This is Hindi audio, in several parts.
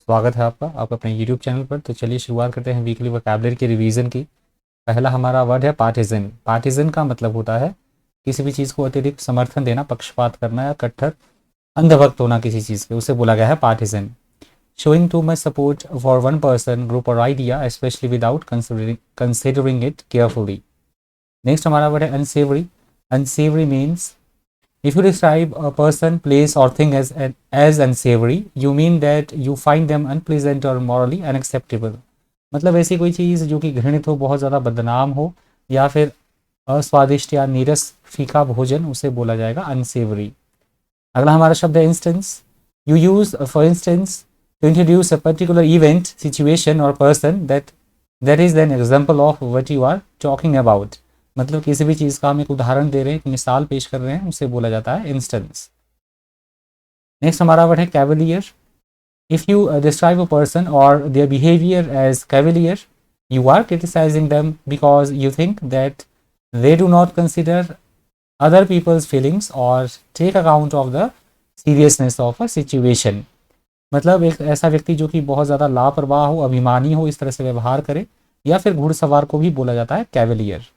स्वागत है आपका आप अपने YouTube चैनल पर। तो चलिए शुरुआत करते हैं वीकली वोकैबुलरी के रिवीजन की। पहला हमारा वर्ड है पार्टिजन। पार्टिजन का मतलब होता है किसी भी चीज़ को अत्यधिक समर्थन देना, पक्षपात करना या कट्टर अंधभक्त होना किसी चीज़ के, उसे बोला गया है partisan. Showing too much support for one person, group और idea specially without considering it carefully. Next हमारा वर्ड है unsavoury. Unsavoury means if you describe a person, place, or thing as unsavory, you mean that you find them unpleasant or morally unacceptable। मतलब ऐसी कोई चीज़ जो कि घृणित हो, बहुत ज़्यादा बदनाम हो या फिर अस्वादिष्ट या नीरस फीका भोजन, उसे बोला जाएगा अनसेवरी। अगला हमारा शब्द है instance. You use for instance to introduce a particular event, situation और person that is an example of what you are talking about. मतलब किसी भी चीज़ का हम एक उदाहरण दे रहे हैं, एक मिसाल पेश कर रहे हैं, उसे बोला जाता है इंस्टेंस। नेक्स्ट हमारा वर्ड है cavalier. If you describe a person और their behaviour as cavalier, you are criticising them because you think that they do not consider other people's feelings और take account of the seriousness of a situation. मतलब एक ऐसा व्यक्ति जो कि बहुत ज़्यादा लापरवाह हो, अभिमानी हो, इस तरह से व्यवहार करे, या फिर घुड़सवार को भी बोला जाता है Cavalier.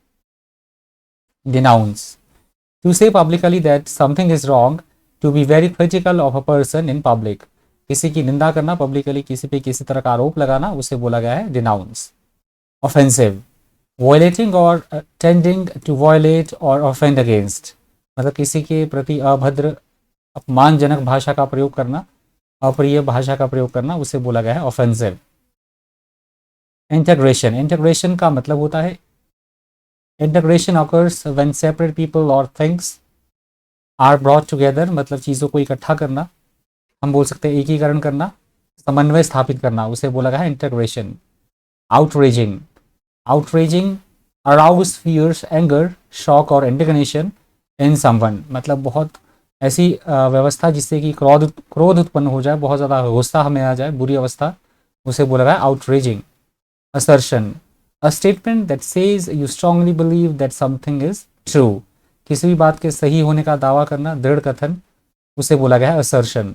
Denounce. To say publicly that something is wrong, to be very critical of a person in public। किसी की निंदा करना, पब्लिकली किसी पे किसी तरह का आरोप लगाना, उसे बोला गया है denounce। Offensive. Violating or tending to violate or offend against। मतलब किसी के प्रति अभद्र, अपमानजनक भाषा का प्रयोग करना, अप्रिय भाषा का प्रयोग करना, उसे बोला गया है ऑफेंसिव। इंटीग्रेशन। इंटीग्रेशन का मतलब होता है integration occurs when separate people or things are brought together। मतलब चीज़ों को इकट्ठा करना, हम बोल सकते हैं एकीकरण करना, समन्वय स्थापित करना, उसे बोला गया है integration. Outraging. Outraging arouse fierce, anger, shock और इंडिग्नेशन इन समवन। मतलब बहुत ऐसी व्यवस्था जिससे कि क्रोध उत्पन्न हो जाए, बहुत ज़्यादा गुस्सा हमें आ जाए, बुरी अवस्था, उसे बोला गया है outraging. Assertion. A statement that says you strongly believe that something is true। किसी भी बात के सही होने का दावा करना, दृढ़ कथन, उसे बोला गया है assertion।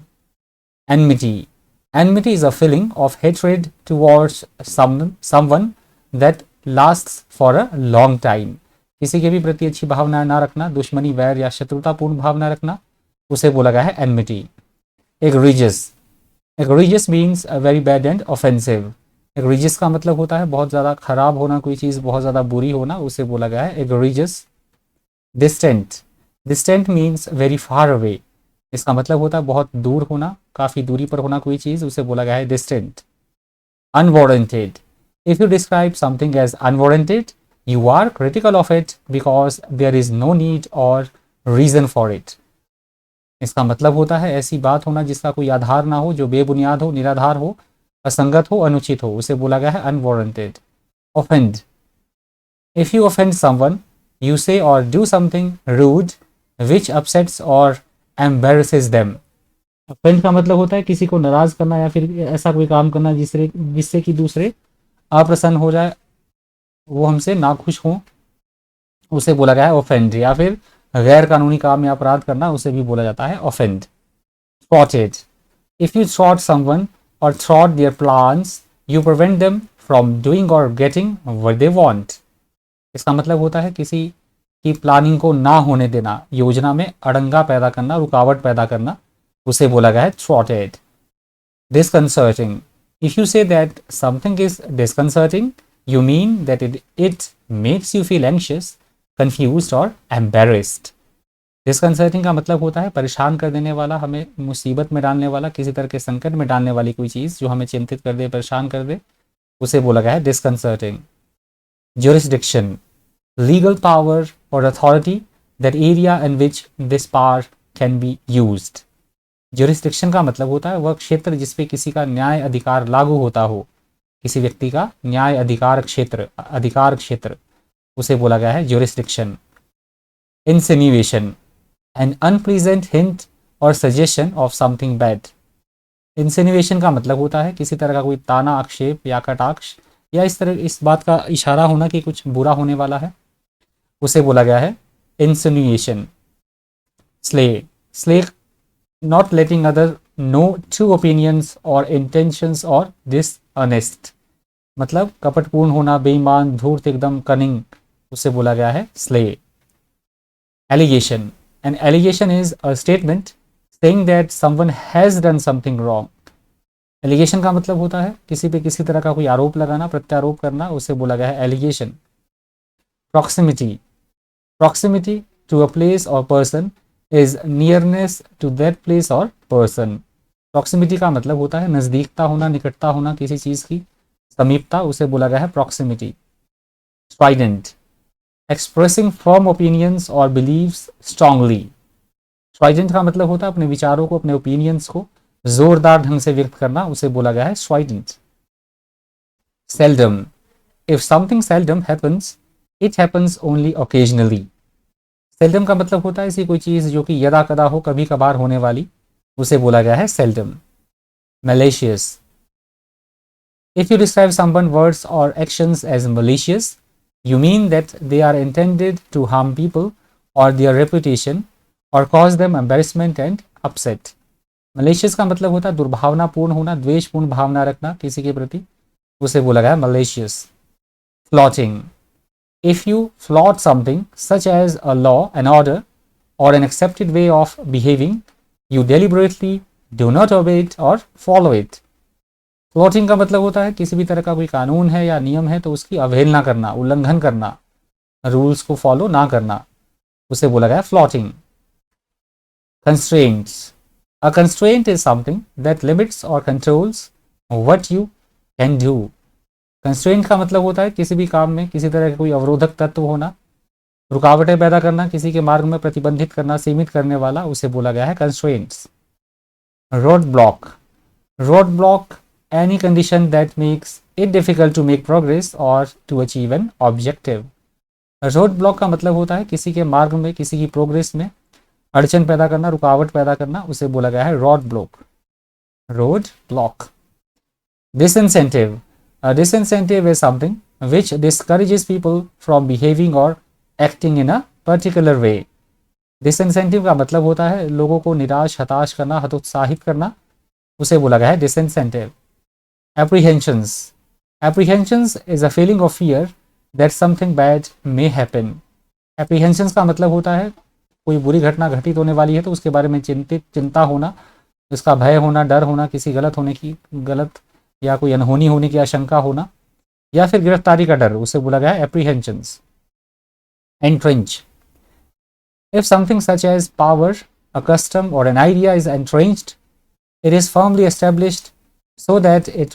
Enmity। Enmity is a feeling of hatred towards someone that lasts for a long time। किसी के भी प्रति अच्छी भावना ना रखना, दुश्मनी, वैर या शत्रुतापूर्ण भावना रखना, उसे बोला गया है enmity। Egregious। Egregious means a very bad and offensive। Egregious का मतलब होता है बहुत ज़्यादा खराब होना, कोई चीज़ बहुत ज़्यादा बुरी होना, उसे बोला गया है egregious. Distant. Distant means very far away. इसका मतलब होता है बहुत दूर होना, काफ़ी दूरी पर होना कोई चीज़, उसे बोला गया है distant. Unwarranted. If you describe something as unwarranted, you are critical of it because there is no need और रीज़न फॉर इट। इसका मतलब होता है ऐसी बात होना जिसका कोई आधार ना हो, जो बेबुनियाद हो, निराधार हो, असंगत हो, अनुचित हो, उसे बोला गया है unwarranted. Offend. If you offend someone, you say और do something rude which upsets और एम्बेरसेस देम। ऑफेंड का मतलब होता है किसी को नाराज करना या फिर ऐसा कोई काम करना जिससे कि दूसरे अप्रसन्न हो जाए, वो हमसे नाखुश हो, उसे बोला गया है ऑफेंड। या फिर गैर कानूनी काम या अपराध करना, उसे भी बोला जाता है ऑफेंड। थ्वॉटेड। इफ यू थ्वॉट someone or thwart their plans, you prevent them from doing or getting what they want। इसका मतलब होता है किसी की प्लानिंग को ना होने देना, योजना में अड़ंगा पैदा करना, रुकावट पैदा करना, उसे बोला गया है thwarted। Disconcerting। If you say that something is disconcerting, you mean that it makes you feel anxious, confused or embarrassed। Disconcerting का मतलब होता है परेशान कर देने वाला, हमें मुसीबत में डालने वाला, किसी तरह के संकट में डालने वाली कोई चीज़ जो हमें चिंतित कर दे, परेशान कर दे, उसे बोला गया है डिस्कंसर्टिंग। ज्यूरिसडिक्शन। लीगल पावर और authority that area in which this power can be used. Jurisdiction का मतलब होता है वह क्षेत्र जिसपे किसी का न्याय अधिकार लागू होता हो, किसी व्यक्ति का न्याय अधिकार क्षेत्र, उसे बोला गया है jurisdiction. Insinuation. An unpleasant hint or suggestion of something bad। Insinuation का मतलब होता है किसी तरह का कोई ताना, आक्षेप या कटाक्ष या इस तरह इस बात का इशारा होना कि कुछ बुरा होने वाला है, उसे बोला गया है insinuation. Sly. Sly not letting other know to opinions और इंटेंशंस और डिसऑनेस्ट, मतलब कपटपूर्ण होना, बेईमान, धूर्त, एकदम कनिंग, उसे बोला गया है slay. Allegation, an allegation is a statement saying that someone has done something wrong. Allegation का मतलब होता है किसी पे किसी तरह का कोई आरोप लगाना, प्रत्यारोप करना, उसे बोला गया है allegation. Proximity, proximity to a place और person is nearness to that place और पर्सन। प्रॉक्सिमिटी का मतलब होता है नज़दीकता होना, निकटता होना किसी चीज़ की, समीपता, उसे बोला गया है proximity. Strident, expressing firm opinions और बिलीव्स स्ट्रांगली। स्ट्राइडेंट का मतलब होता है अपने विचारों को, अपने ओपिनियंस को जोरदार ढंग से व्यक्त करना, उसे बोला गया है Strident. Seldom, if something seldom happens it happens only occasionally. Seldom का मतलब होता है ऐसी कोई चीज़ जो कि यदा कदा हो, कभी कभार होने वाली, उसे बोला गया है seldom. malicious, if you describe someone words or actions as malicious, you mean that they are intended to harm people or their reputation or cause them embarrassment and upset. malicious का मतलब होता है दुर्भावनापूर्ण होना, द्वेषपूर्ण भावना रखना किसी के प्रति, उसे बोला गया malicious. Flaunting, if you flaunt something such as a law, an order or an accepted way of behaving, you deliberately do not obey it or follow it. Floating का मतलब होता है किसी भी तरह का कोई कानून है या नियम है तो उसकी अवहेलना करना, उल्लंघन करना, रूल्स को फॉलो ना करना, उसे बोला गया flouting. Constraints, a constraint is something that limits और controls what you can do. Constraint का मतलब होता है किसी भी काम में किसी तरह का कोई अवरोधक तत्व होना, रुकावटें पैदा करना, किसी के मार्ग में प्रतिबंधित करना, सीमित करने वाला, उसे बोला गया है constraints. Road block, road block any condition that makes it difficult to make progress or to achieve an objective. Road block का मतलब होता है किसी के मार्ग में, किसी की प्रोग्रेस में अड़चन पैदा करना, रुकावट पैदा करना, उसे बोला गया है road block. Road block. Disincentive, disincentive is something which discourages people from behaving or acting in a particular way. Disincentive का मतलब होता है लोगों को निराश, हताश करना, हतोत्साहित करना, उसे बोला गया है disincentive. Apprehensions, apprehensions is a feeling of fear that something bad may happen. Apprehensions का मतलब होता है कोई बुरी घटना घटित होने वाली है तो उसके बारे में चिंता होना, उसका भय होना, डर होना, किसी गलत या कोई अनहोनी होने की आशंका होना, या फिर गिरफ्तारी का डर, उसे बोला गया है apprehensions. Entrench, if something such as power, a custom or an idea is entrenched, it is firmly established so that it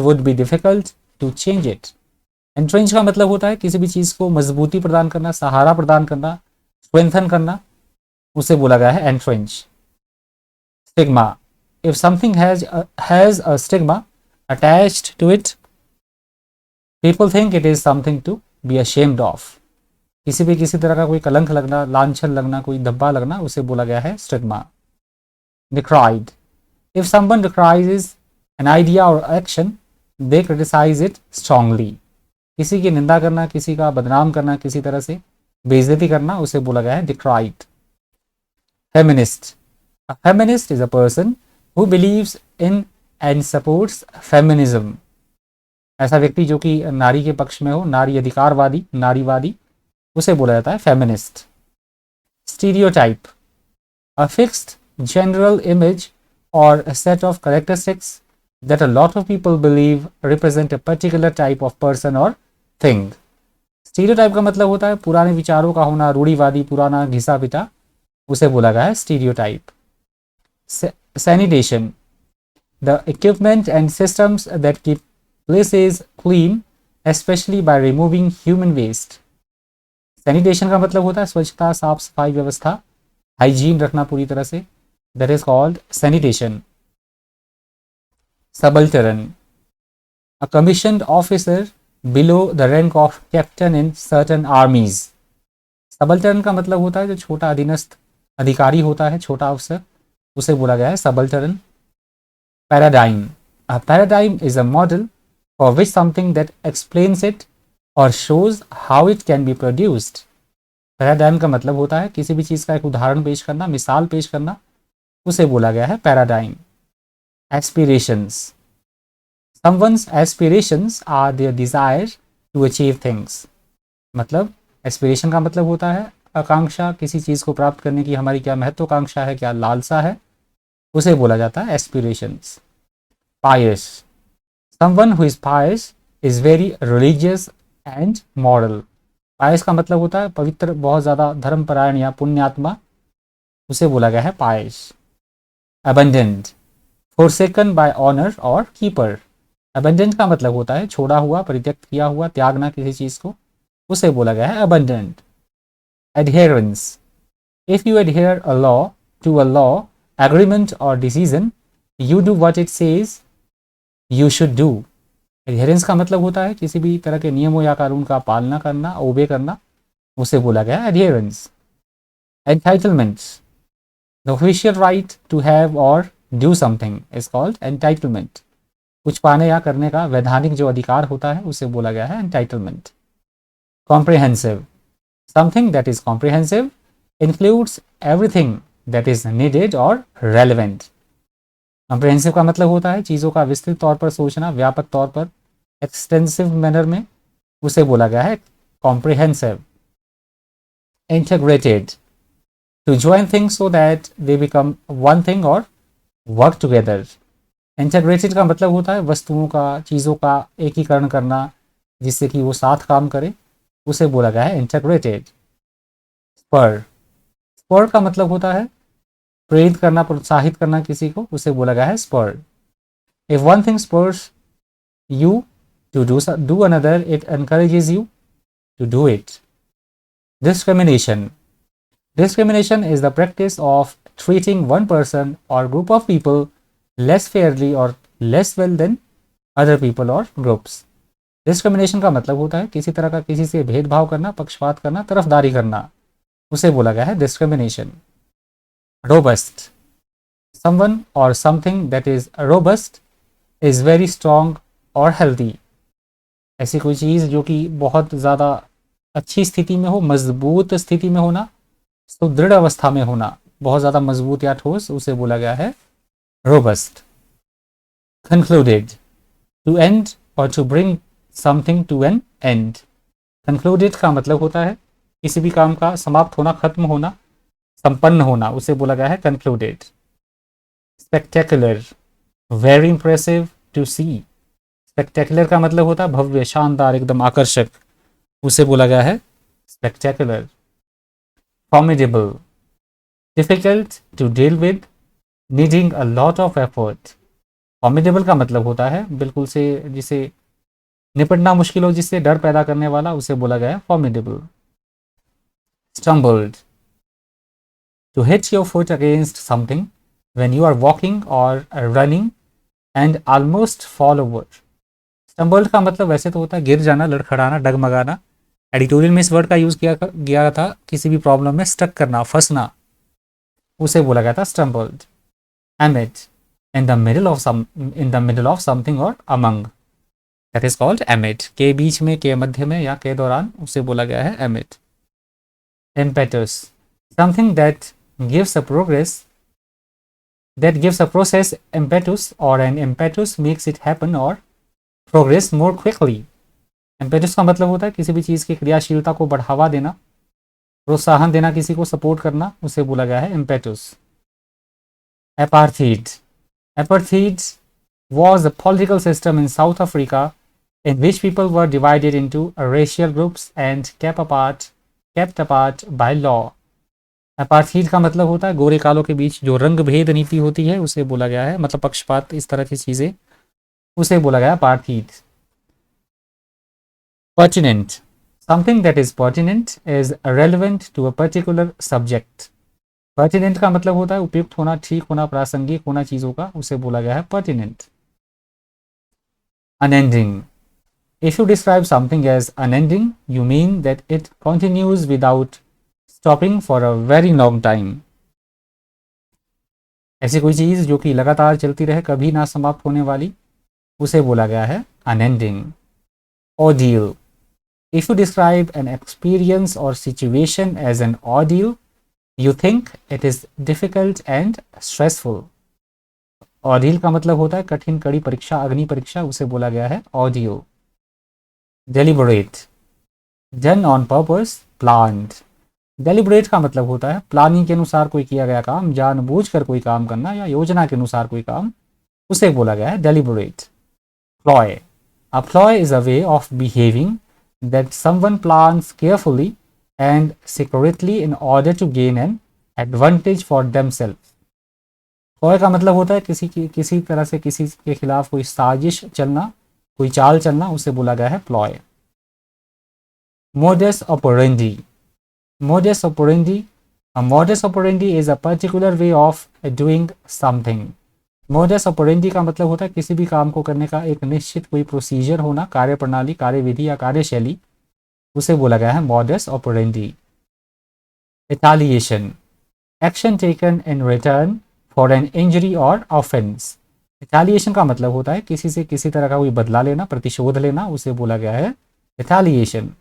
would be difficult to change it. Entrench का मतलब होता है किसी भी चीज़ को मजबूती प्रदान करना, सहारा प्रदान करना, स्ट्रेंथन करना, उसे बोला गया है entrench. Stigma, if something has a stigma attached to it, people think it is something to be ashamed of. किसी भी किसी तरह का कोई कलंक लगना, लांछन लगना, कोई धब्बा लगना, उसे बोला गया है stigma. Decried, if someone decried an idea or action, they criticize it strongly. किसी की निंदा करना, किसी का बदनाम करना, किसी तरह से बेइज्जती करना, उसे बोला गया है decried. Feminist, a feminist is a person who believes in and supports feminism. ऐसा व्यक्ति जो कि नारी के पक्ष में हो, नारी अधिकारवादी, नारीवादी, उसे बोला जाता है feminist. Stereotype, a fixed general image or a set of characteristics that a lot of people believe represent a particular type of person or thing. Stereotype का मतलब होता है पुराने विचारों का होना, रूढ़िवादी, पुराना घिसा पिटा, उसे बोला गया है stereotype. Sanitation, the equipment and systems that keep places clean, especially by removing human waste. Sanitation का मतलब होता है स्वच्छता, साफ सफाई व्यवस्था, हाइजीन रखना पूरी तरह से, that is called sanitation. Subaltern, a commissioned officer below the rank of captain in certain armies. Subaltern का मतलब होता है जो छोटा अधीनस्थ अधिकारी होता है, छोटा अफसर, उसे बोला गया है subaltern. Paradigm, a paradigm is a model for which something that explains it or shows how it can be produced. Paradigm का मतलब होता है किसी भी चीज़ का एक उदाहरण पेश करना, मिसाल पेश करना, उसे बोला गया है paradigm. Aspirations, someone's aspirations are their desire to achieve things. मतलब एस्पिरेशन का मतलब होता है आकांक्षा, किसी चीज़ को प्राप्त करने की हमारी क्या महत्वाकांक्षा है, क्या लालसा है, उसे बोला जाता है aspirations. Pious, someone who is pious is very religious and moral. Pious का मतलब होता है पवित्र, बहुत ज़्यादा धर्मपरायण या पुण्यात्मा, उसे बोला गया है पायस। अबंडेंट, फोरसेकन बाय ऑनर और कीपर। अबंडेंट का मतलब होता है छोड़ा हुआ, परित्यक्त किया हुआ, त्यागना किसी चीज़ को, उसे बोला गया है abundant. Adherence, if you adhere a law to a law, agreement और decision, you do what it says you should do. Adherence का मतलब होता है किसी भी तरह के नियमों या कानून का पालना करना, ओबे करना, उसे बोला गया adherence. Entitlements, the official right to have और do something is called entitlement. कुछ पाने या करने का वैधानिक जो अधिकार होता है उसे बोला गया है entitlement. Comprehensive, something that is comprehensive includes everything that is needed और रेलिवेंट। कॉम्प्रिहेंसिव का मतलब होता है चीज़ों का विस्तृत तौर पर सोचना, व्यापक तौर पर, एक्सटेंसिव मैनर में, उसे बोला गया है comprehensive. Integrated, to join things so that they become one thing और वर्क टुगेदर। इंटीग्रेटेड का मतलब होता है वस्तुओं का, चीज़ों का एकीकरण करना जिससे कि वो साथ काम करे, उसे बोला गया है इंटीग्रेटेड। स्पर, स्पर का मतलब होता है प्रेरित करना, प्रोत्साहित करना किसी को, उसे बोला गया है spur. If one thing spurs you to do another, it encourages you to do it. Discrimination, discrimination is the practice of treating one person or group of people less fairly or less well than other people or groups. Discrimination का मतलब होता है किसी तरह का किसी से भेदभाव करना, पक्षपात करना, तरफदारी करना, उसे बोला गया है डिस्क्रिमिनेशन। रोबस्ट, समवन और something that is robust is very strong और हेल्दी। ऐसी कोई चीज़ जो कि बहुत ज़्यादा अच्छी स्थिति में हो, मजबूत स्थिति में होना, सुदृढ़ अवस्था में होना, बहुत ज़्यादा मजबूत या ठोस, उसे बोला गया है रोबस्ट। कंक्लूडेड, टू एंड और to bring something to an end. Concluded का मतलब होता है किसी भी काम का समाप्त होना, खत्म होना, संपन्न होना, उसे बोला गया है concluded. Spectacular, very impressive to see. Spectacular का मतलब होता है भव्य, शानदार, एकदम आकर्षक, उसे बोला गया है spectacular. Formidable, difficult to deal with, needing a lot of effort. Formidable का मतलब होता है बिल्कुल से जिसे निपटना मुश्किल हो, जिससे डर पैदा करने वाला, उसे बोला गया है formidable. Stumbled, to hit your foot against something when you are walking और running and almost fall over. Stumbled का मतलब वैसे तो होता है गिर जाना, लड़खड़ाना, डगमगाना। एडिटोरियल में इस वर्ड का यूज़ किया गया था किसी भी प्रॉब्लम में स्टक करना, फंसना, उसे बोला गया था stumbled. Amid, in the middle of some, in the middle of something और among, that is called amid. के बीच में, के मध्य में या के दौरान, उसे बोला गया है emit. Impetus, something that gives a progress, that gives a process impetus, or an impetus makes it happen or progress more quickly. impetus का मतलब होता है किसी भी चीज़ की क्रियाशीलता को बढ़ावा देना, प्रोत्साहन देना, किसी को सपोर्ट करना, उसे बोला गया है impetus. Apartheid, apartheid was a political system in South Africa in which people were divided into racial groups and kept apart by law. Apartheid का मतलब होता है गोरे कालों के बीच जो रंग भेद नीति होती है, उसे बोला गया है, मतलब पक्षपात, इस तरह की चीज़ें, उसे बोला गया apartheid. Pertinent, something that is pertinent is relevant to a particular subject. Pertinent का मतलब होता है उपयुक्त होना, ठीक होना, प्रासंगिक होना चीज़ों का, उसे बोला गया है pertinent. Unending, if you describe something as unending you mean that it continues without stopping for a very long time. ऐसी कोई चीज़ जो कि लगातार चलती रहे, कभी ना समाप्त होने वाली, उसे बोला गया है unending. ordeal, if you describe an experience or situation as an ordeal you think it is difficult and stressful. Ordeal का मतलब होता है कठिन, कड़ी परीक्षा, अग्नि परीक्षा, उसे बोला गया है audio. Deliberate, done on purpose, planned. Deliberate का मतलब होता है प्लानिंग के अनुसार कोई किया गया काम, जानबूझकर कोई काम करना या योजना के अनुसार कोई काम, उसे बोला गया है deliberate. Ploy, a ploy is a way of behaving that someone plans carefully and secretly in order to gain an advantage for themself. Ploy का मतलब होता है किसी तरह से किसी के खिलाफ कोई साजिश चलना, कोई चाल चलना, उसे बोला गया है ploy. Modus operandi, modus operandi. A modus operandi is a particular way of doing something. modus operandi का मतलब होता है किसी भी काम को करने का एक निश्चित कोई प्रोसीजर होना, कार्य प्रणाली, कार्यविधि या कार्यशैली, उसे बोला गया है modus operandi. Retaliation, action taken in return for an injury or offense. Retaliation का मतलब होता है किसी से किसी तरह का कोई बदला लेना, प्रतिशोध लेना, उसे बोला गया है retaliation.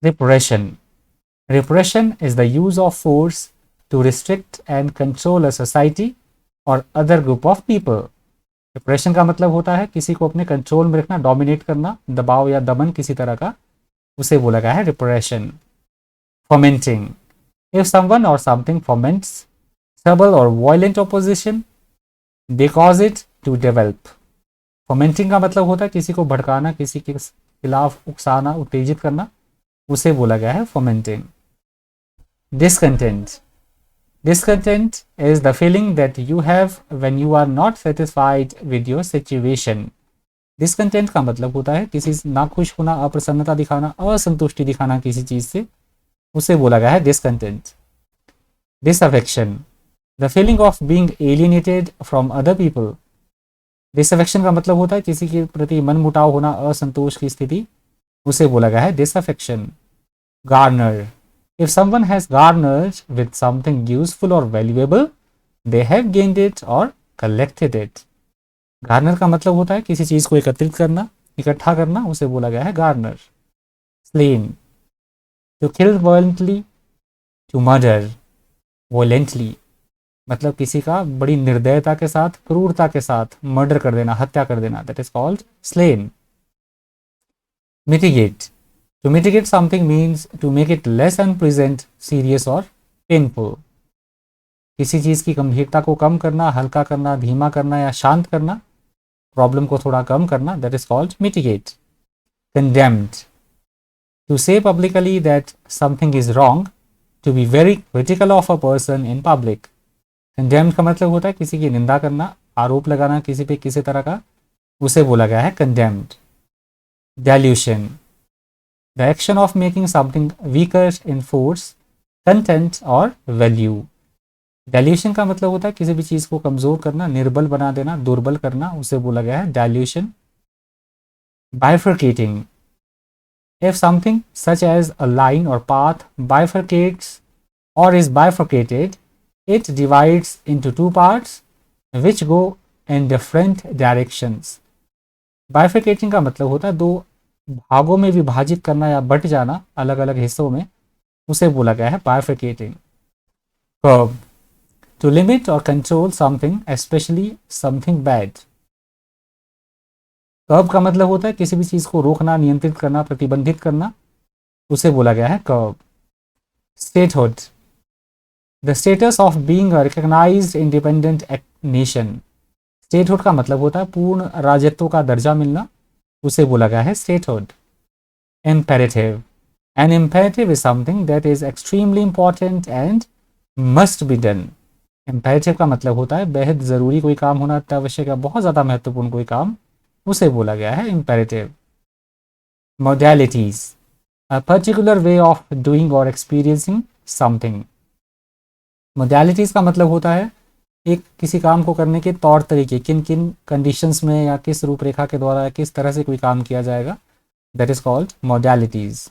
Repression, repression is the use of force to restrict and control a society or other group of people. repression का मतलब होता है किसी को अपने कंट्रोल में रखना, डोमिनेट करना, दबाव या दमन किसी तरह का, उसे बोला गया है repression. Fomenting, if someone or something foments trouble or violent opposition, they cause it to develop. Fomenting का मतलब होता है किसी को भड़काना, किसी के खिलाफ उकसाना, उत्तेजित करना, उसे बोला गया है fomenting. Discontent, discontent is the feeling that you have when you are not satisfied with your situation. Discontent का मतलब होता है किसी से नाखुश होना, अप्रसन्नता दिखाना, असंतुष्टि दिखाना किसी चीज से, उसे बोला गया है discontent. Disaffection, the feeling of being alienated from other people. Disaffection का मतलब होता है किसी के प्रति मनमुटाव होना, असंतोष की स्थिति, उसे बोला गया है disaffection. Garner, if someone has garnered with something useful or valuable, they have gained it or collected it. Garner का मतलब होता है किसी चीज को एकत्रित करना, इकट्ठा करना, उसे बोला गया है Garner. Slain, to kill violently, to murder violently, मतलब किसी का बड़ी निर्दयता के साथ, क्रूरता के साथ मर्डर कर देना, हत्या कर देना, that is called slain. Mitigate, to mitigate something means to make it less unpleasant, serious or painful. किसी चीज़ की गंभीरता को कम करना, हल्का करना, धीमा करना या शांत करना, प्रॉब्लम को थोड़ा कम करना, that is called mitigate. Condemned, to say publicly that something is wrong, to be very critical of a person in public. Condemned का मतलब होता है किसी की निंदा करना, आरोप लगाना किसी पे किसी तरह का, उसे बोला गया है condemned. Dilution, the action of making something weaker in force, content or value. Dilution का मतलब होता है किसी भी चीज़ को कमज़ोर करना, निर्बल बना देना, दुर्बल करना, उसे बोला गया है dilution. Bifurcating, if something such as a line or path bifurcates or is bifurcated, it divides into two parts which go in different directions. Bifurcating का मतलब होता है दो भागों में विभाजित करना या बट जाना अलग अलग हिस्सों में, उसे बोला गया है bifurcating. Curb, to limit or control something, especially something bad. कर्ब का मतलब होता है किसी भी चीज़ को रोकना, नियंत्रित करना, प्रतिबंधित करना, उसे बोला गया है curb. Statehood, the status of being a recognised independent nation. Statehood का मतलब होता है पूर्ण राजत्व का दर्जा मिलना, उसे बोला गया है statehood. Imperative, an imperative is something that is extremely important and must be done. Imperative का मतलब होता है बेहद ज़रूरी कोई काम होना, अत्यावश्यक या बहुत ज़्यादा महत्वपूर्ण कोई काम, उसे बोला गया है imperative. Modalities, a particular way of doing और एक्सपीरियंसिंग समथिंग. मोडालिटीज़ का मतलब होता है एक किसी काम को करने के तौर तरीके, किन किन कंडीशंस में या किस रूपरेखा के द्वारा या किस तरह से कोई काम किया जाएगा, that is called modalities.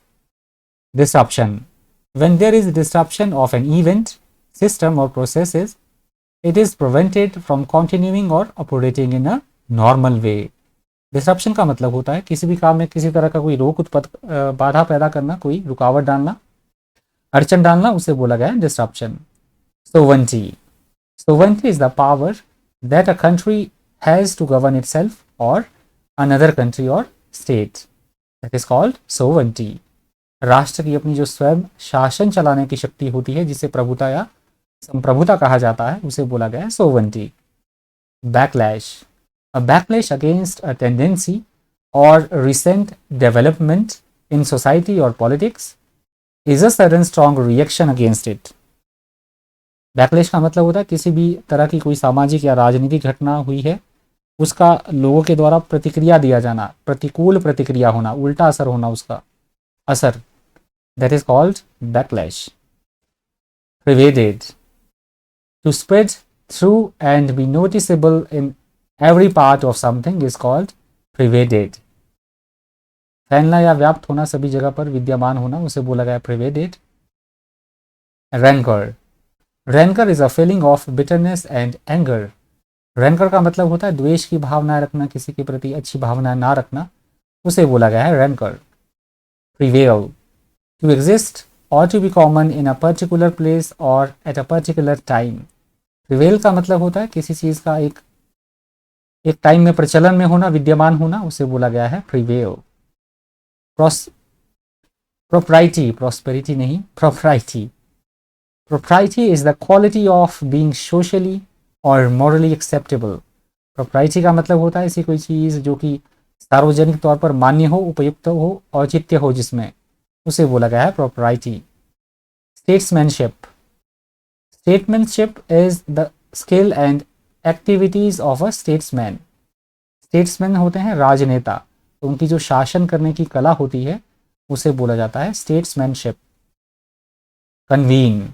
Disruption, when there is disruption of an event, system और processes, it is prevented from continuing और operating in a normal way. Disruption का मतलब होता है किसी भी काम में किसी तरह का कोई रोक बाधा पैदा करना, कोई रुकावट डालना, अड़चन डालना उसे बोला गया है disruption. Sovereignty, sovereignty is the power that a country has to govern itself और अनदर कंट्री और state, that is called sovereignty. राष्ट्र की अपनी जो स्वयं शासन चलाने की शक्ति होती है, जिसे प्रभुता या संप्रभुता कहा जाता है, उसे बोला गया है sovereignty. Backlash, a backlash against a tendency और रिसेंट डेवलपमेंट इन सोसाइटी और politics is a sudden strong reaction against it. Backlash का मतलब होता है किसी भी तरह की कोई सामाजिक या राजनीतिक घटना हुई है, उसका लोगों के द्वारा प्रतिक्रिया दिया जाना, प्रतिकूल प्रतिक्रिया होना, उल्टा असर होना, उसका असर, that is called backlash. Pervaded, to spread through and be noticeable in every part of something is called pervaded. फैलना या व्याप्त होना, सभी जगह पर विद्यमान होना, उसे बोला गया pervaded. Rancour, rancour is a feeling of bitterness and anger. Rancour का मतलब होता है द्वेष की भावना रखना, किसी के प्रति अच्छी भावना ना रखना, उसे बोला गया है रैंकर। प्रिवेल, टू एग्जिस्ट और to be common in a particular place और at a particular time. Prevail का मतलब होता है किसी चीज़ का एक टाइम में प्रचलन में होना, विद्यमान होना, उसे बोला गया है प्रिवेल। प्रोप्राइटी, प्रॉस्पेरिटी नहीं, propriety. Propriety is the quality of being socially और मॉरली एक्सेप्टेबल। प्रोप्राइटी का मतलब होता है ऐसी कोई चीज़ जो कि सार्वजनिक तौर पर मान्य हो, उपयुक्त हो, औचित्य हो जिसमें, उसे बोला गया है propriety. Statesmanship, statesmanship is the skill and activities of a statesman. Statesman होते हैं राजनेता, तो उनकी जो शासन करने की कला होती है उसे बोला जाता है statesmanship. Convene,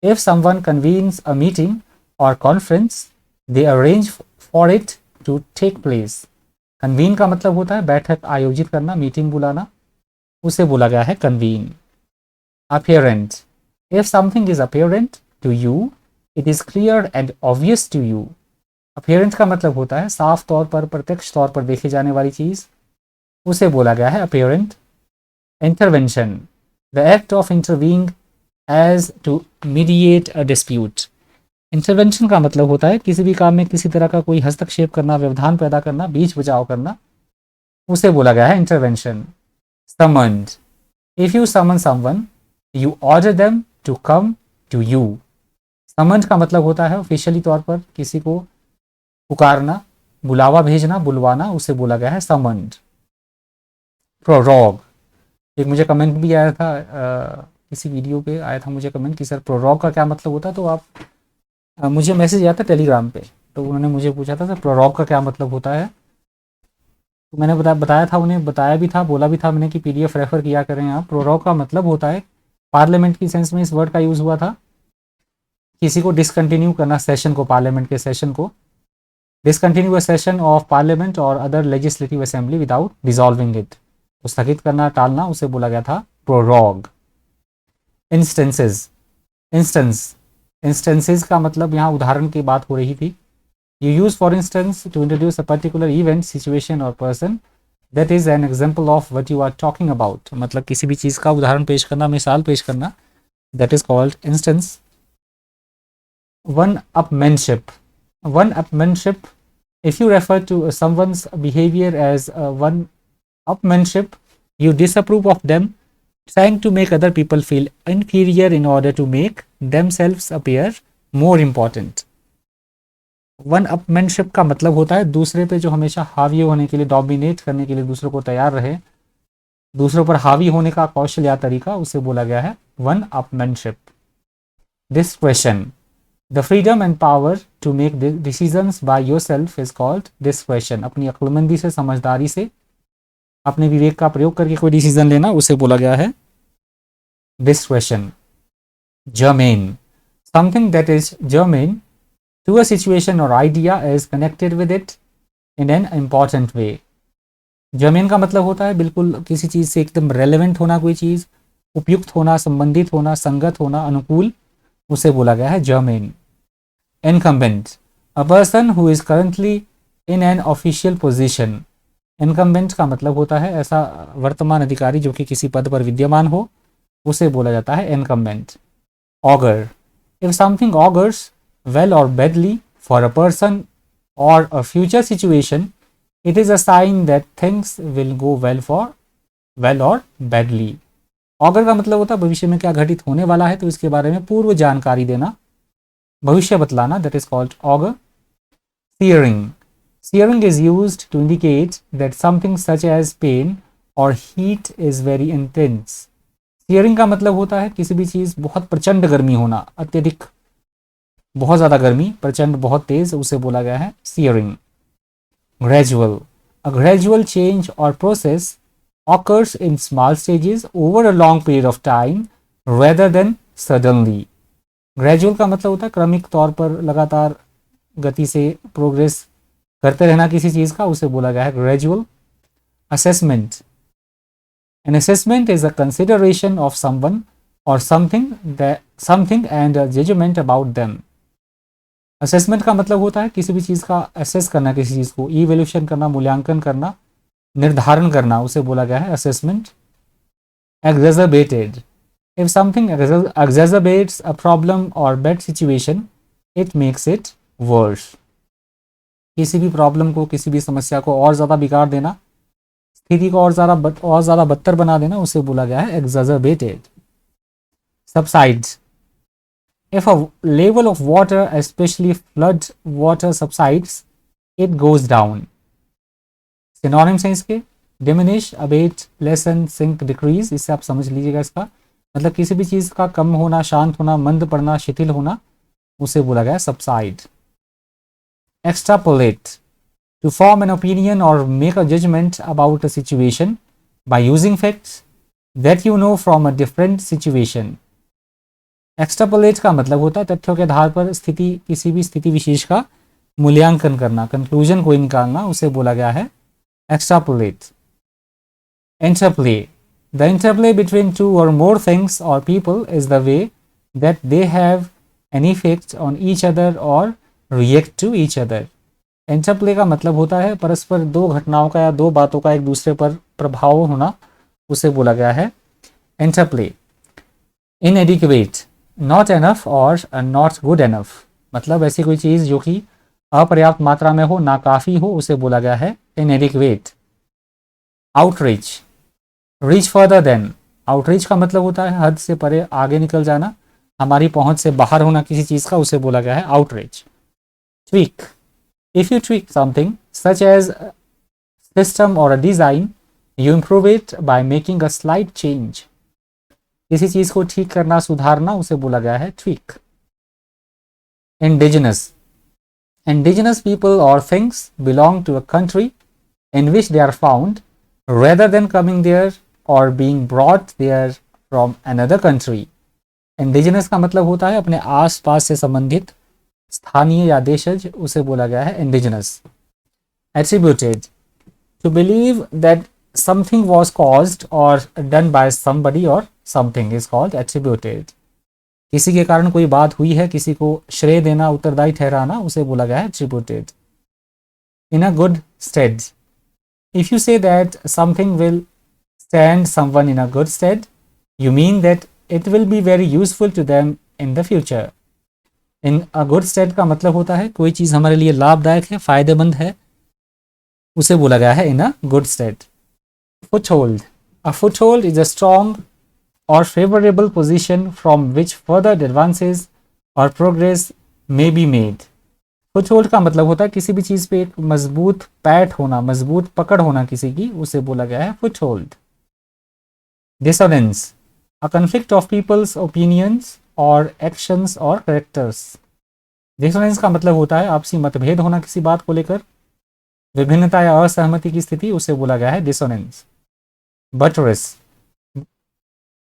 if someone convenes a meeting और conference they arrange for it to take place. Convene का मतलब होता है बैठक आयोजित करना, मीटिंग बुलाना, उसे बोला गया है कन्वीन। Apparent, if something is apparent to you it is clear and obvious to you. Apparent का मतलब होता है साफ तौर पर, प्रत्यक्ष तौर पर देखी जाने वाली चीज, उसे बोला गया है apparent. Intervention, the act of intervening as to mediate a dispute. Intervention का मतलब होता है किसी भी काम में किसी तरह का कोई हस्तक्षेप करना, व्यवधान पैदा करना, बीच बचाव करना, उसे बोला गया है intervention. Summoned, if you summon someone you order them to come to you. Summoned का मतलब होता है ऑफिशियली तौर पर किसी को पुकारना, बुलावा भेजना, बुलवाना, उसे बोला गया है समन्ड। प्रोरॉग, एक मुझे कमेंट भी आया था, किसी वीडियो पे आया था मुझे कमेंट कि सर प्रोरॉग का क्या मतलब होता है, तो आप मुझे मैसेज आया था टेलीग्राम पे, तो उन्होंने मुझे पूछा था सर प्रोरॉग का क्या मतलब होता है, तो मैंने बताया था उन्हें, बताया भी था, बोला भी था मैंने कि पीडीएफ रेफर किया करें आप। प्रोरॉग का मतलब होता है, पार्लियामेंट की सेंस में इस वर्ड का यूज़ हुआ था, किसी को डिसकंटिन्यू करना, सेशन को, पार्लियामेंट के सेशन को, discontinue a session of parliament और other legislative assembly without dissolving it, तो स्थगित करना, टालना, उसे बोला गया था प्रोरॉग। इंस्टेंसेस, इंस्टेंसेस का मतलब यहाँ उदाहरण की बात हो रही थी। You use for instance to introduce a particular event, situation और person that is an example of what you are talking about. मतलब किसी भी चीज़ का उदाहरण पेश करना, मिसाल पेश करना, that is called instance. One upmanship, one upmanship, if you refer to someone's behavior as one upmanship, you disapprove of them trying to make other people feel inferior in order to make themselves appear more important. One upmanship का मतलब होता है दूसरे पे जो हमेशा हावी होने के लिए, डोमिनेट करने के लिए दूसरों को तैयार रहे, दूसरों पर हावी होने का कौशल या तरीका, उसे बोला गया है one upmanship. Discretion, the freedom and power to make decisions by yourself is called discretion. अपनी अक्लमंदी से, समझदारी से, अपने विवेक का प्रयोग करके कोई डिसीजन लेना, उसे बोला गया है discretion. Germane, something that is germane to a situation और idea is connected with it in an important way. Germane का मतलब होता है बिल्कुल किसी चीज़ से एकदम रेलेवेंट होना, कोई चीज़ उपयुक्त होना, संबंधित होना, संगत होना, अनुकूल, उसे बोला गया है germane. Incumbent, a person who is currently in an official position. Incumbent का मतलब होता है ऐसा वर्तमान अधिकारी जो कि किसी पद पर विद्यमान हो उसे बोला जाता है incumbent. Augur, if something augurs well और बैडली फॉर अ पर्सन और a future situation, it is a sign that things will go well और बैडली। ऑगर का मतलब होता है भविष्य में क्या घटित होने वाला है, तो इसके बारे में पूर्व जानकारी देना, भविष्य बतलाना, that is called augur. Searing. Searing is used to indicate that something such as pain or heat is very intense. Searing का मतलब होता है किसी भी चीज़ बहुत प्रचंड गर्मी होना, अत्यधिक, बहुत ज़्यादा गर्मी, प्रचंड, बहुत तेज़, उसे बोला गया है searing. Gradual. A gradual change or process occurs in small stages over a long period of time rather than suddenly. Gradual का मतलब होता है क्रमिक तौर पर लगातार गति से प्रोग्रेस करते रहना किसी चीज़ का, उसे बोला गया है gradual. Assessment, an assessment is a consideration of someone और something and judgement about them. Assessment का मतलब होता है किसी भी चीज़ का असेस करना, किसी चीज़ को इवैल्यूएशन करना, मूल्यांकन करना, निर्धारण करना, उसे बोला गया है असेसमेंट। Exacerbated, if something exacerbates a problem और bad situation, it makes it worse. किसी भी प्रॉब्लम को, किसी भी समस्या को और ज़्यादा बिगाड़ देना, स्थिति को और ज़्यादा बदतर बना देना, उसे बोला गया है exacerbated. Subsides, if a level of water especially flood water subsides, it goes down. Synonyms हैं इसके, diminish, abate, lessen, sink, decrease. इससे आप समझ लीजिएगा इसका मतलब किसी भी चीज़ का कम होना, शांत होना, मंद पड़ना, शिथिल होना, उसे बोला गया है subside. Extrapolate, to form an opinion or make a judgment about a situation by using facts that you know from a different situation. Extrapolate का मतलब होता है तथ्यों के आधार पर किसी भी स्थिति विशेष का मूल्यांकन करना, कंक्लूजन को निकालना, उसे बोला गया है extrapolate. Interplay, the interplay between two or more things or people is the way that they have an effect on each other or react to each other. Interplay का मतलब होता है परस्पर दो घटनाओं का या दो बातों का एक दूसरे पर प्रभाव होना, उसे बोला गया है इंटरप्ले। इनएडिक्वेट, नॉट एनफ और नॉट गुड एनफ, मतलब ऐसी कोई चीज़ जो कि अपर्याप्त मात्रा में हो, ना काफ़ी हो, उसे बोला गया है inadequate. Outreach, reach further than, outreach का मतलब होता है हद से परे, आगे निकल जाना, हमारी पहुंच से बाहर होना किसी चीज़ का, उसे बोला गया है outreach. Tweak, if you tweak something such as a system or a design, you improve it by making a slight change. किसी चीज़ को ठीक करना, सुधारना, उसे बोला गया है tweak. Indigenous, indigenous people or things belong to a country in which they are found rather than coming there or being brought there from another country. Indigenous का मतलब होता है अपने आस पास से संबंधित, स्थानीय या देशज, उसे बोला गया है indigenous. Attributed, to believe that something was caused और डन बाय समबडी और समथिंग इज कॉल्ड एट्रीब्यूटेड। किसी के कारण कोई बात हुई है, किसी को श्रेय देना, उत्तरदायी ठहराना, उसे बोला गया है attributed. In a good stead, if you say that something will stand someone in a good stead, you mean that it will be very useful to them in the future. In a good stead का मतलब होता है कोई चीज़ हमारे लिए लाभदायक है, फायदेमंद है, उसे बोला गया है in a good state. Foothold, a foothold is a strong और favourable position from which further advances और progress may be made. Foothold का मतलब होता है किसी भी चीज़ पे एक मजबूत पैठ होना, मजबूत पकड़ होना किसी की, उसे बोला गया है foothold. Dissonance, a conflict of people's opinions और एक्शंस और करेक्टर्स। डिसोनेंस का मतलब होता है आपसी मतभेद होना किसी बात को लेकर, विभिन्नता या असहमति की स्थिति, उसे बोला गया है डिसोनेंस। बटरेस,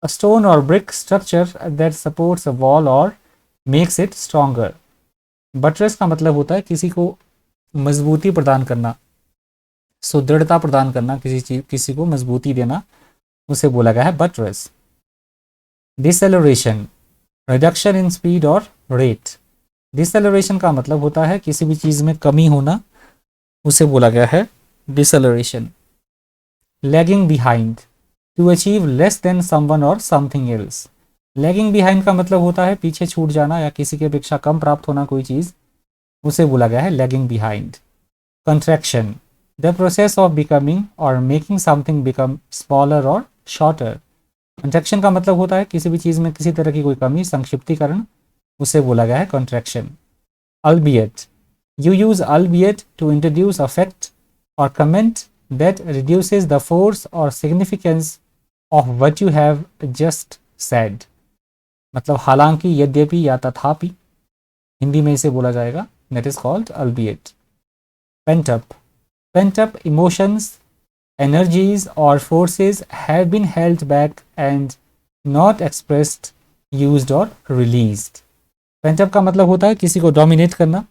अ स्टोन और brick structure that supports a wall और मेक्स इट स्ट्रॉन्गर। बटरेस का मतलब होता है किसी को मजबूती प्रदान करना, सुदृढ़ता प्रदान करना, किसी को मजबूती देना, उसे बोला गया है buttress. Deceleration, reduction in speed और रेट। डिसेलरेशन का मतलब होता है किसी भी चीज़ में कमी होना, उसे बोला गया है deceleration. Lagging behind, to achieve less than someone और समथिंग एल्स। लैगिंग बिहाइंड का मतलब होता है पीछे छूट जाना या किसी की अपेक्षा कम प्राप्त होना कोई चीज़, उसे बोला गया है lagging behind. Contraction, the process of becoming और मेकिंग समथिंग बिकम स्मॉलर और शॉर्टर। कंट्रैक्शन का मतलब होता है किसी भी चीज़ में किसी तरह की कोई कमी, संक्षिप्तीकरण, उसे बोला गया है contraction. albeit, you use albeit to introduce a fact or comment that reduces the force or significance of what you have just said। मतलब हालांकि, यद्यपि या तथापि, हिंदी में इसे बोला जाएगा, that is called albeit। pent up, pent up emotions, energies or forces have been held back and not expressed, used or released। pent up का मतलब होता है किसी को डोमिनेट करना,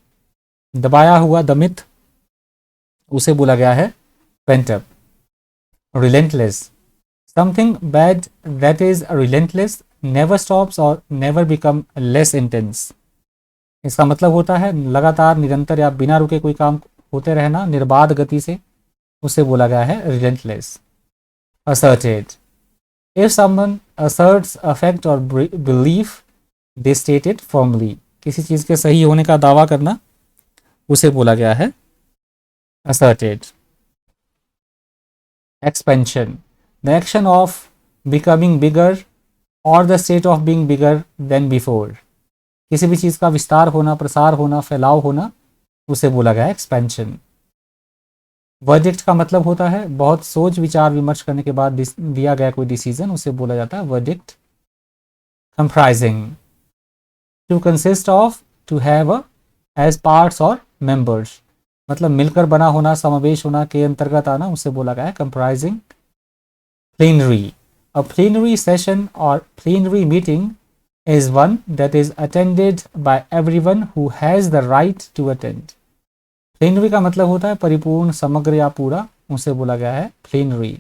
दबाया हुआ, दमित, उसे बोला गया है pent up। relentless, something bad that is relentless, never stops or never become less intense। इसका मतलब होता है लगातार, निरंतर या बिना रुके कोई काम होते रहना निर्बाध गति से, उसे बोला गया है relentless। asserted, if someone asserts a fact or belief they state it firmly। किसी चीज़ के सही होने का दावा करना, उसे बोला गया है asserted। expansion, the action of becoming bigger or the state of being bigger than before। किसी भी चीज़ का विस्तार होना, प्रसार होना, फैलाव होना, उसे बोला गया है expansion। वर्डिक्ट का मतलब होता है बहुत सोच विचार विमर्श करने के बाद दिया गया कोई डिसीजन, उसे बोला जाता है verdict. Comprising, to consist of, to have as parts और मेंबर्स, मतलब मिलकर बना होना, समावेश होना, के अंतर्गत आना, उसे बोला गया है comprising. Plenary, a plenary session और plenary meeting is one that is attended by everyone who has the right to attend. Plenary का मतलब होता है परिपूर्ण, समग्र या पूरा, उसे बोला गया है प्लेनरी।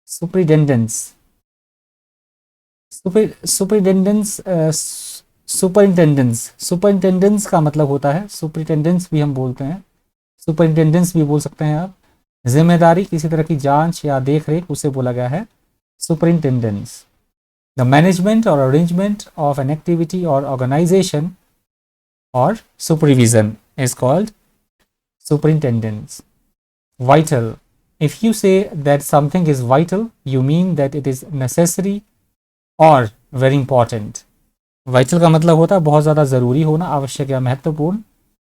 सुपरिटेंडेंस, सुपरिटेंडेंस का मतलब होता है, सुपरिटेंडेंस भी हम बोलते हैं, सुपरिटेंडेंस भी बोल सकते हैं आप, जिम्मेदारी, किसी तरह की जांच या देख रेख, उसे बोला गया है सुपरिटेंडेंस। द मैनेजमेंट और अरेंजमेंट ऑफ एन एक्टिविटी और ऑर्गेनाइजेशन और supervision is called superintendence। Vital, if you say that something is vital, you mean that it is necessary or very important। vital का मतलब होता है बहुत ज़्यादा ज़रूरी होना, आवश्यक या महत्वपूर्ण,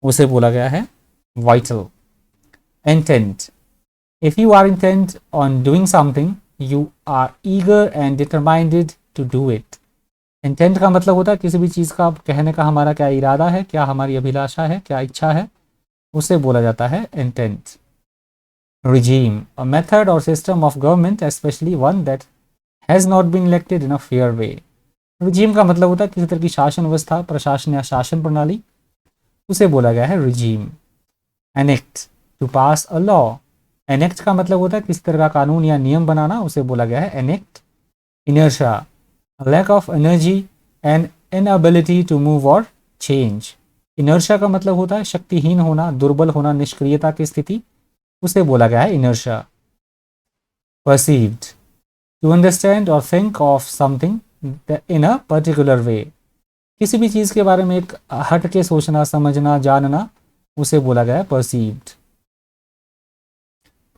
उसे बोला गया है vital। intent, if you are intent on doing something, you are eager and determined to do it। Intent का मतलब होता है किसी भी चीज़ का कहने का हमारा क्या इरादा है, क्या हमारी अभिलाषा है, क्या इच्छा है, उसे बोला जाता है इंटेंट। रिजीम, अ मेथड और system of government specially one that has not been elected in a fair way. Regime का मतलब होता है किसी तरह की शासन व्यवस्था, प्रशासन या शासन प्रणाली, उसे बोला गया है regime. Enact, to pass a law. Enact का मतलब होता है किसी तरह का कानून या नियम बनाना, उसे बोला गया है enact. Inertia, lack of energy and inability to move or change। Inertia का मतलब होता है शक्तिहीन होना, दुर्बल होना, निष्क्रियता की स्थिति, उसे बोला गया है inertia. perceived, to understand or think of something in a particular way। किसी भी चीज़ के बारे में एक हट के सोचना, समझना, जानना, उसे बोला गया है perceived।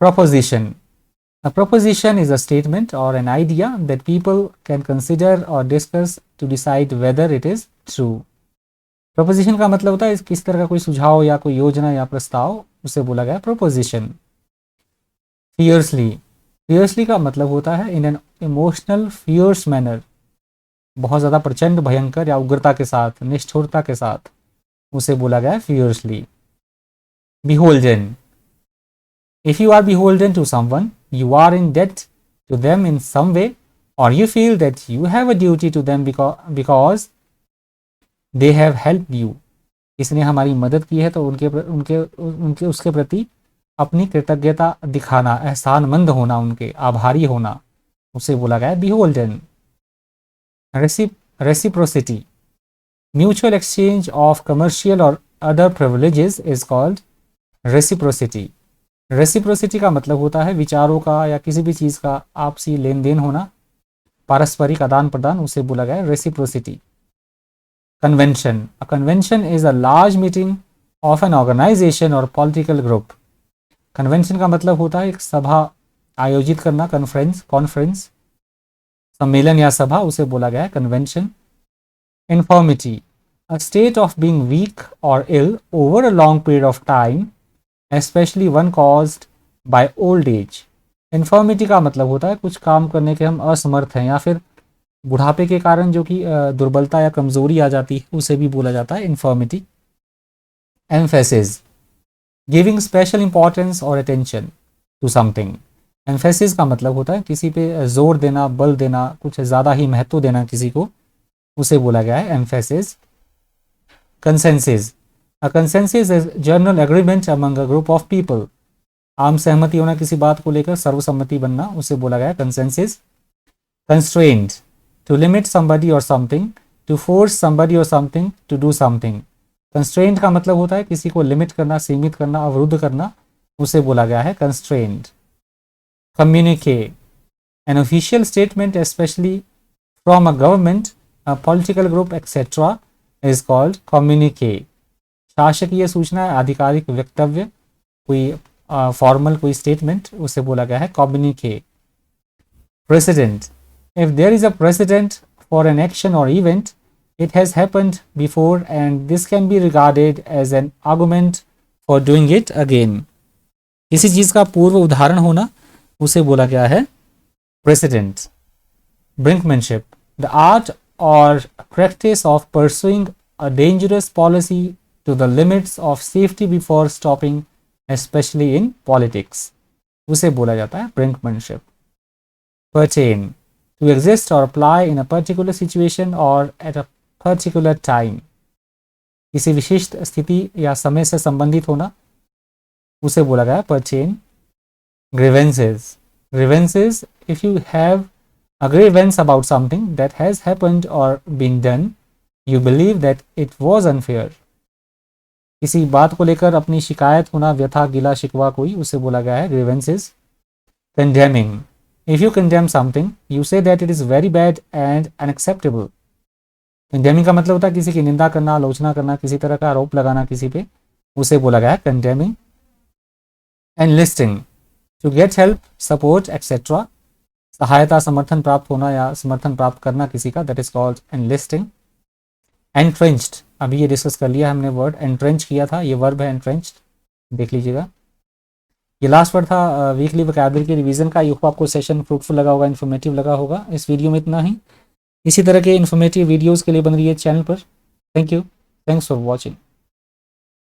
proposition, a proposition is a statement or an idea that people can consider or discuss to decide whether it is true। proposition का मतलब होता है किस तरह का कोई सुझाव या कोई योजना या प्रस्ताव, उसे बोला गया proposition। fiercely, fiercely का मतलब होता है in an emotional fierce manner, बहुत ज़्यादा प्रचंड, भयंकर या उग्रता के साथ, निष्ठुरता के साथ, उसे बोला गया fiercely। beholden, if you are beholden to someone, you are in debt to them in some way or you feel that you have a duty to them because they have helped you। इसने हमारी मदद की है तो उनके उसके प्रति अपनी कृतज्ञता दिखाना, एहसानमंद होना, उनके आभारी होना, उसे बोला गया है beholden। reciprocity, mutual exchange of commercial or other privileges is called reciprocity। Reciprocity का मतलब होता है विचारों का या किसी भी चीज़ का आपसी लेन देन होना, पारस्परिक आदान प्रदान, उसे बोला गया है reciprocity. Convention, a convention is a large meeting of an organisation और पॉलिटिकल ग्रुप। कन्वेंशन का मतलब होता है एक सभा आयोजित करना, कॉन्फ्रेंस, सम्मेलन या सभा, उसे बोला गया है convention. Infirmity, a state of being weak or ill over a long period of time, especially one caused by old age। Infirmity का मतलब होता है कुछ काम करने के हम असमर्थ हैं या फिर बुढ़ापे के कारण जो कि दुर्बलता या कमजोरी आ जाती है, उसे भी बोला जाता है infirmity. Emphasis, giving special importance और अटेंशन टू समथिंग। एम्फेसिस का मतलब होता है किसी पे जोर देना, बल देना, कुछ ज़्यादा ही महत्व देना किसी को, उसे बोला गया है emphasis. Consensus, a consensus is general agreement among a group of people. आम सहमति होना किसी बात को लेकर, सर्वसम्मति बनना, उसे बोला गया है consensus. Constraint, to limit somebody और something, to force somebody और something to do something। Constraint का मतलब होता है किसी को लिमिट करना, सीमित करना, अवरुद्ध करना, उसे बोला गया है constraint. Communique, an official statement especially from a government, a political group etcetera is called communique. शासकीय सूचना, आधिकारिक वक्तव्य, कोई फॉर्मल कोई स्टेटमेंट, उसे बोला गया है communique. President, if there is a precedent for an action or event, it has happened before and this can be regarded as an argument for doing it again। किसी चीज़ का पूर्व उदाहरण होना, उसे बोला गया है precedent। brinkmanship, the art or practice of pursuing a dangerous policy to the limits of safety before stopping, especially in politics, उसे बोला जाता है brinkmanship। pertain, to exist or apply in a particular situation or at a particular time, किसी विशिष्ट स्थिति या समय से संबंधित होना, उसे बोला गया pertain। grievances, grievances, if you have a grievance about something that has happened or been done, you believe that it was unfair। किसी बात को लेकर अपनी शिकायत होना, व्यथा, गिला शिकवा कोई, उसे बोला गया है grievances। condemning, if you condemn something, you say that it is very bad and unacceptable। condemning का मतलब होता है किसी की निंदा करना, आलोचना करना, किसी तरह का आरोप लगाना किसी पे, उसे बोला गया है condemning। enlisting, to get help, support, etc, सहायता, समर्थन प्राप्त होना या समर्थन प्राप्त करना किसी का, that is called enlisting। entrenched, अभी ये डिस्कस कर लिया हमने, वर्ड entrench किया था, ये वर्ब है entrenched, देख लीजिएगा। ये लास्ट वर्ड था वीकली वोकैबुलरी के रिवीजन का। आई होप आपको सेशन फ्रूटफुल लगा होगा, इन्फॉर्मेटिव लगा होगा। इस वीडियो में इतना ही। इसी तरह के इन्फॉर्मेटिव वीडियोस के लिए बन रही है चैनल पर। Thank you, thanks for watching.